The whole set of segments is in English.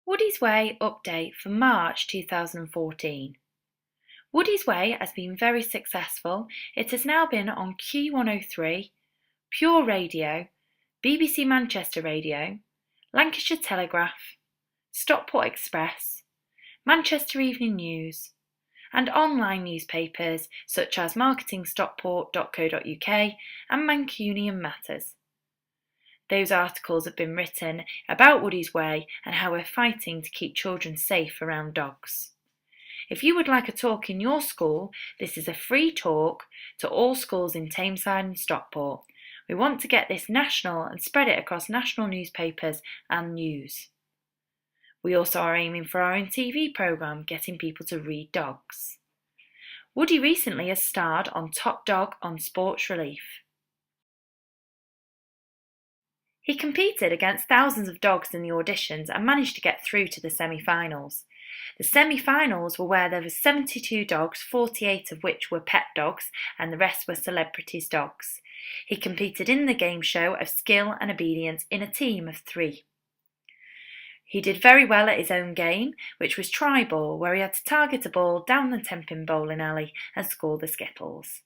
Woody's Way update for March 2014. Woody's Way has been very successful. It has now been on Q103, Pure Radio, BBC Manchester Radio, Lancashire Telegraph, Stockport Express, Manchester Evening News, and online newspapers such as marketingstockport.co.uk and Mancunian Matters. Those articles have been written about Woody's Way and how we're fighting to keep children safe around dogs. If you would like a talk in your school, this is a free talk to all schools in Tameside and Stockport. We want to get this national and spread it across national newspapers and news. We also are aiming for our own TV programme, getting people to read dogs. Woody recently has starred on Top Dog on Sports Relief. He competed against thousands of dogs in the auditions and managed to get through to the semi-finals. The semi-finals were where there were 72 dogs, 48 of which were pet dogs and the rest were celebrities' dogs. He competed in the game show of skill and obedience in a team of 3. He did very well at his own game, which was try ball, where he had to target a ball down the 10-pin bowling alley and score the skittles.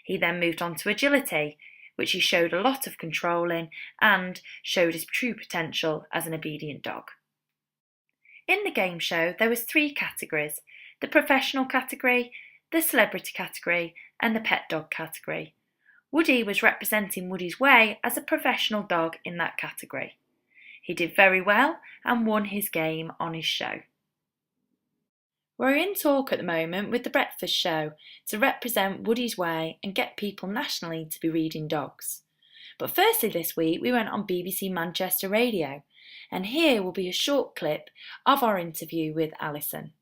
He then moved on to agility, which he showed a lot of control in and showed his true potential as an obedient dog. In the game show there was 3 categories: the professional category, the celebrity category and the pet dog category. Woody was representing Woody's Way as a professional dog in that category. He did very well and won his game on his show. We're in talk at the moment with The Breakfast Show to represent Woody's Way and get people nationally to be reading dogs. But firstly this week we went on BBC Manchester Radio, and here will be a short clip of our interview with Alison.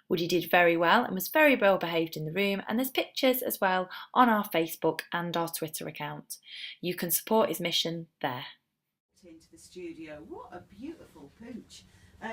Woody did very well and was very well behaved in the room, and there's pictures as well on our Facebook and our Twitter account. You can support his mission there. Into the studio. What a beautiful pooch.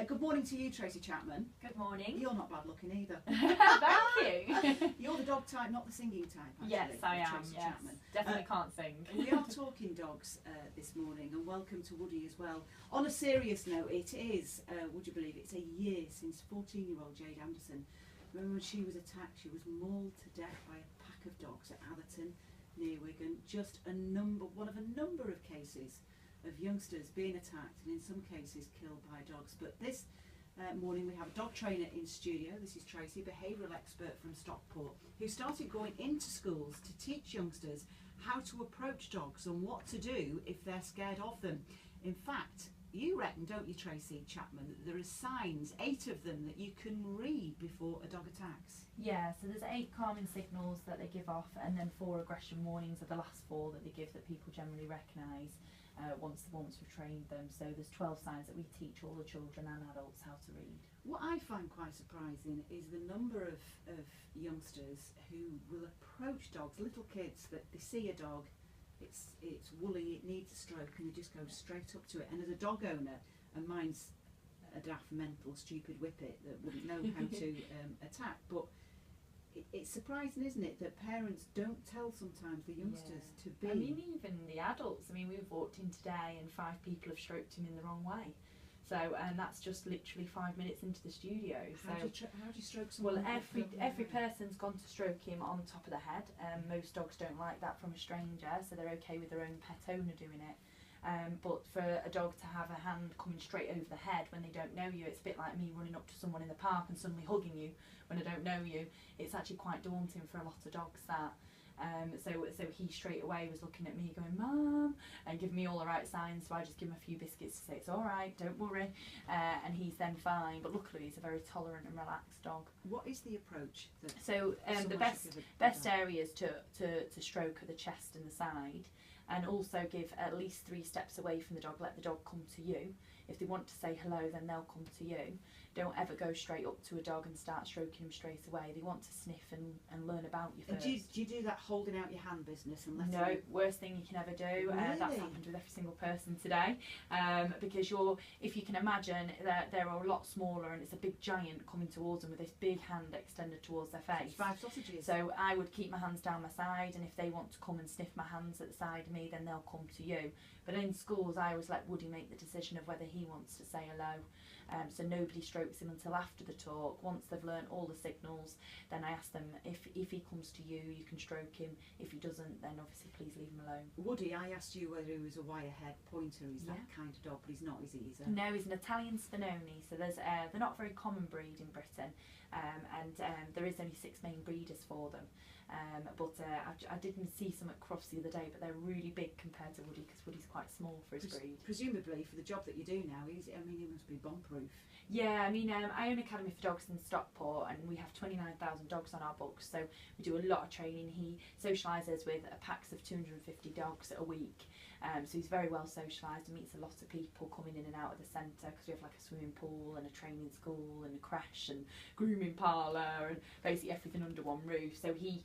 Good morning to you, Tracy Chapman. Good morning. You're not bad looking either. Thank you. You're the dog type, not the singing type, actually. Yes, I am. Tracy Yes. Chapman. Definitely can't sing. We are talking dogs this morning, and welcome to Woody as well. On a serious note, it is, would you believe it's a year since 14-year-old Jade Anderson. Remember when she was attacked? She was mauled to death by a pack of dogs at Atherton, near Wigan. Just one of a number of cases of youngsters being attacked and in some cases killed by dogs. But this morning we have a dog trainer in studio. This is Tracy, behavioural expert from Stockport, who started going into schools to teach youngsters how to approach dogs and what to do if they're scared of them. In fact, you reckon, don't you, Tracy Chapman, that there are signs, 8 of them, that you can read before a dog attacks? Yeah, so there's 8 calming signals that they give off, and then 4 aggression warnings are the last 4 that they give that people generally recognise once we've trained them. So there's 12 signs that we teach all the children and adults how to read. What I find quite surprising is the number of youngsters who will approach dogs, little kids, that they see a dog, it's woolly, it needs a stroke, and they just go straight up to it. And as a dog owner, and mine's a daft, mental, stupid whippet that wouldn't know how to attack, but it's surprising, isn't it, that parents don't tell sometimes the youngsters to be. I mean, even the adults. I mean, we've walked in today and 5 people have stroked him in the wrong way. So, and that's just literally 5 minutes into the studio. How do you stroke someone? Well, every person's gone to stroke him on top of the head. Most dogs don't like that from a stranger, so they're okay with their own pet owner doing it. But for a dog to have a hand coming straight over the head when they don't know you, it's a bit like me running up to someone in the park and suddenly hugging you when I don't know you. It's actually quite daunting for a lot of dogs, that. So he straight away was looking at me going, "Mum," and giving me all the right signs, so I just give him a few biscuits to say it's alright, don't worry, and he's then fine. But luckily he's a very tolerant and relaxed dog. What is the approach? So the best areas to stroke are the chest and the side, and also give at least 3 steps away from the dog. Let the dog come to you. If they want to say hello, then they'll come to you. Don't ever go straight up to a dog and start stroking them straight away. They want to sniff and learn about you first. And do you do that holding out your hand business? And no, worst thing you can ever do. Really? That's happened with every single person today. Because if you can imagine, they're a lot smaller and it's a big giant coming towards them with this big hand extended towards their face. It's 5 sausages. So I would keep my hands down my side, and if they want to come and sniff my hands at the side of me, then they'll come to you. But in schools, I always let Woody make the decision of whether he wants to say hello. So nobody strokes him until after the talk. Once they've learnt all the signals, then I ask them if he comes to you, you can stroke him. If he doesn't, then obviously please leave him alone. Woody, I asked you whether he was a wire-haired pointer. Is that kind of dog? But he's not, is he? No, he's an Italian Spinoni. So there's they're not a very common breed in Britain, and there is only 6 main breeders for them. I didn't see some at Crufts the other day, but they're really big compared to Woody, because Woody's quite small for his breed. Presumably, for the job that you do now, he must be bomb-proof. Yeah, I mean, I own Academy for Dogs in Stockport, and we have 29,000 dogs on our books, so we do a lot of training. He socialises with packs of 250 dogs a week, so he's very well socialised and meets a lot of people coming in and out of the centre, because we have like a swimming pool and a training school and a creche and grooming parlour and basically everything under one roof. So he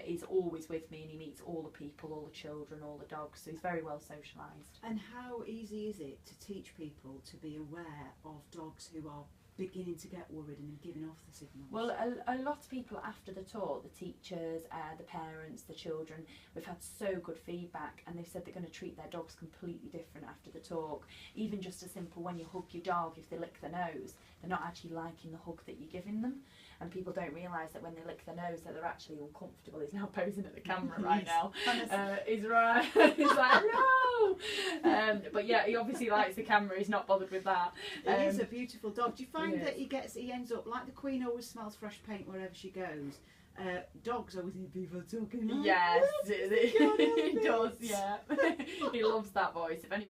is always with me, and he meets all the people, all the children, all the dogs, so he's very well socialised. And how easy is it to teach people to be aware of dogs who are beginning to get worried and giving off the signals? Well, a lot of people after the talk, the teachers, the parents, the children, we've had so good feedback, and they've said they're going to treat their dogs completely different after the talk. Even just as simple, when you hug your dog, if they lick their nose, they're not actually liking the hug that you're giving them. And people don't realise that when they lick their nose that they're actually uncomfortable. He's now posing at the camera right now. He's right. He's like, no! But yeah, he obviously likes the camera. He's not bothered with that. He is a beautiful dog. Do you find that he ends up, like the Queen always smells fresh paint wherever she goes, dogs always hear people talking like, yes, he does, yeah. He loves that voice. If any